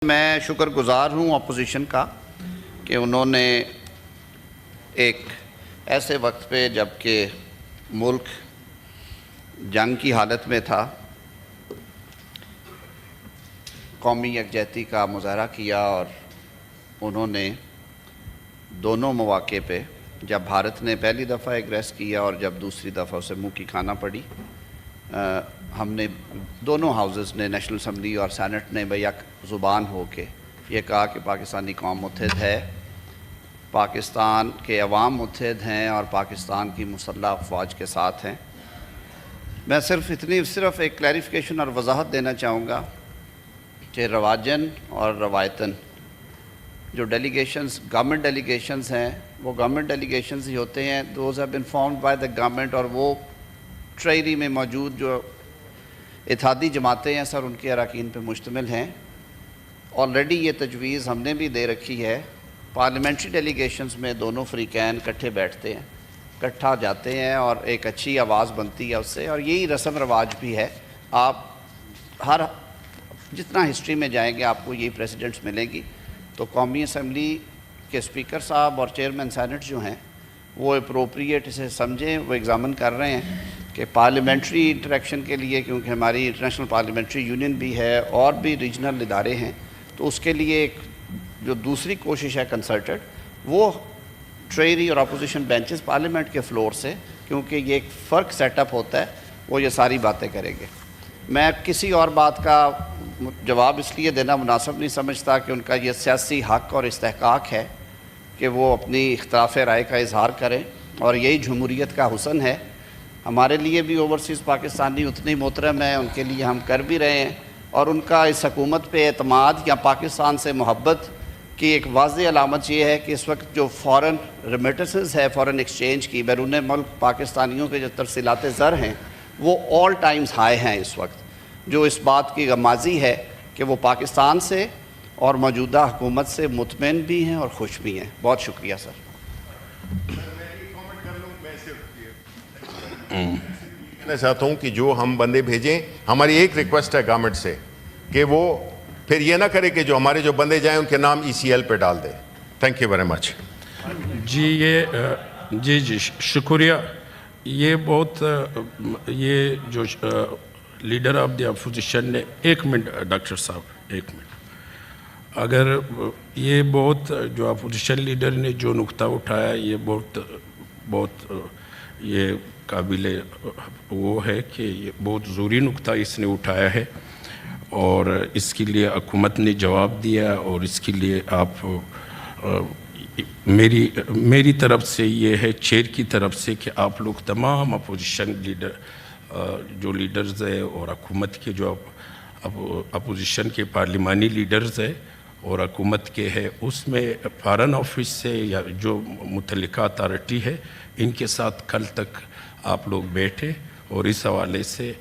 میں شکر گزار ہوں اپوزیشن کا کہ انہوں نے ایک ایسے وقت پہ جب کہ ملک جنگ کی حالت میں تھا قومی یکجہتی کا مظاہرہ کیا، اور انہوں نے دونوں مواقع پہ جب بھارت نے پہلی دفعہ ایگریس کیا اور جب دوسری دفعہ اسے منہ کی کھانا پڑی، ہم نے دونوں ہاؤسز نے، نیشنل اسمبلی اور سینٹ نے بیک زبان ہو کے یہ کہا کہ پاکستانی قوم متحد ہے، پاکستان کے عوام متحد ہیں اور پاکستان کی مسلح افواج کے ساتھ ہیں۔ میں صرف ایک کلیریفیکیشن اور وضاحت دینا چاہوں گا کہ رواجن اور روایتاً جو ڈیلیگیشنز گورنمنٹ ڈیلیگیشنز ہیں وہ گورنمنٹ ڈیلیگیشنز ہی ہوتے ہیں، those have been formed by the government, اور وہ ٹریری میں موجود جو اتحادی جماعتیں ہیں سر ان کے اراکین پہ مشتمل ہیں۔ آلریڈی یہ تجویز ہم نے بھی دے رکھی ہے، پارلیمنٹری ڈیلیگیشنز میں دونوں فریقین کٹھے بیٹھتے ہیں، کٹھا جاتے ہیں اور ایک اچھی آواز بنتی ہے اس سے، اور یہی رسم رواج بھی ہے۔ آپ جتنا ہسٹری میں جائیں گے آپ کو یہی پریسیڈنٹس ملیں گی۔ تو قومی اسمبلی کے اسپیکر صاحب اور چیئرمین سینٹ جو ہیں وہ اپروپریٹ اسے سمجھیں، وہ ایگزامن کر رہے ہیں کہ پارلیمنٹری انٹریکشن کے لیے، کیونکہ ہماری انٹرنیشنل پارلیمنٹری یونین بھی ہے اور بھی ریجنل ادارے ہیں، تو اس کے لیے ایک جو دوسری کوشش ہے کنسلٹڈ، وہ ٹریری اور اپوزیشن بینچز پارلیمنٹ کے فلور سے، کیونکہ یہ ایک فرق سیٹ اپ ہوتا ہے، وہ یہ ساری باتیں کریں گے۔ میں کسی اور بات کا جواب اس لیے دینا مناسب نہیں سمجھتا کہ ان کا یہ سیاسی حق اور استحقاق ہے کہ وہ اپنی اختلاف رائے کا اظہار کریں، اور یہی جمہوریت کا حسن ہے۔ ہمارے لیے بھی اوورسیز پاکستانی اتنے محترم ہیں، ان کے لیے ہم کر بھی رہے ہیں، اور ان کا اس حکومت پہ اعتماد یا پاکستان سے محبت کی ایک واضح علامت یہ ہے کہ اس وقت جو فورن ریمیٹنسز ہے، فورن ایکسچینج کی بیرون ملک پاکستانیوں کے جو ترسیلات زر ہیں وہ آل ٹائمز ہائی ہیں اس وقت، جو اس بات کی غمازی ہے کہ وہ پاکستان سے اور موجودہ حکومت سے مطمئن بھی ہیں اور خوش بھی ہیں۔ بہت شکریہ سر۔ میں چاہتا ہوں کہ جو ہم بندے بھیجیں، ہماری ایک ریکویسٹ ہے گورنمنٹ سے کہ وہ پھر یہ نہ کرے کہ جو ہمارے جو بندے جائیں ان کے نام ECL پہ ڈال دے۔ Thank you very much. جی شکریہ۔ یہ بہت یہ جو لیڈر آف دی اپوزیشن نے، ایک منٹ ڈاکٹر صاحب، ایک منٹ، اگر یہ بہت جو اپوزیشن لیڈر نے جو نقطہ اٹھایا یہ بہت یہ قابل وہ ہے کہ یہ بہت ضروری نقطہ اس نے اٹھایا ہے، اور اس کے لیے حکومت نے جواب دیا، اور اس کے لیے آپ میری طرف سے یہ ہے، چیئر کی طرف سے، کہ آپ لوگ تمام اپوزیشن لیڈر جو لیڈرز ہیں اور حکومت کے جو اپوزیشن کے پارلیمانی لیڈرز ہیں اور حکومت کے ہے، اس میں فارن آفس سے یا جو متعلقہ اتھارٹی ہے ان کے ساتھ کل تک آپ لوگ بیٹھے، اور اس حوالے سے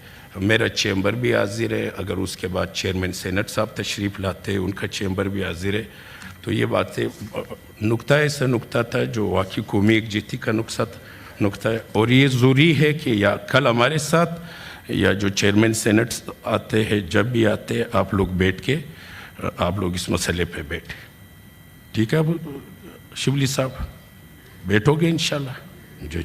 میرا چیمبر بھی حاضر ہے، اگر اس کے بعد چیئرمین سینٹ صاحب تشریف لاتے ہیں ان کا چیمبر بھی حاضر ہے۔ تو یہ باتیں نقطہ ایسا نقطہ تھا جو واقعی قومی یکجہتی کا نقطہ ہے، اور یہ ضروری ہے کہ یا کل ہمارے ساتھ یا جو چیئرمین سینٹ آتے ہیں جب بھی آتے ہیں آپ لوگ بیٹھ کے آپ لوگ اس مسئلے پہ بیٹھیں۔ ٹھیک ہے شبلی صاحب، بیٹھو گے انشاءاللہ؟ جی